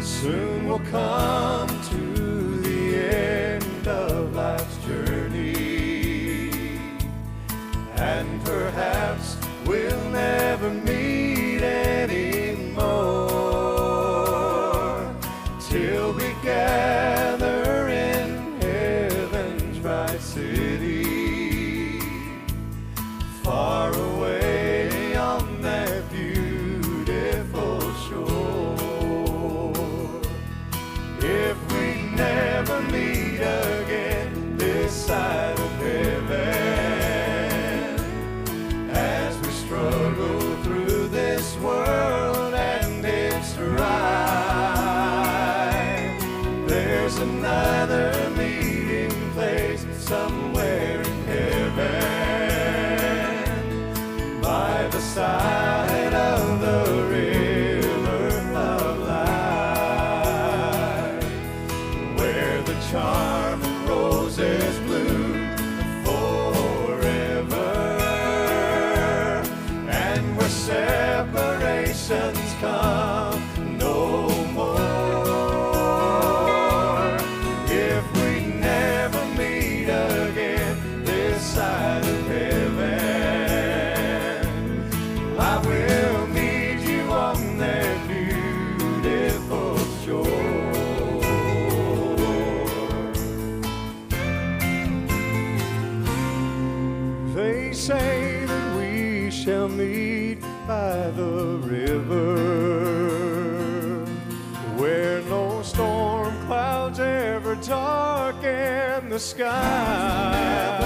Soon we'll come to the end of life's journey, and perhaps we'll never meet anymore, till we gather in heaven's bright city, far away on that beautiful shore. If we never meet again this side of heaven, as we struggle through this world and its strife, there's another meeting place somewhere in heaven, by the side of the river of life, where the charming roses bloom forever, and where separations come no more. If we never meet again this side of heaven, I will meet you on that beautiful shore. They say that we shall meet by the river, where no storm clouds ever darken the sky.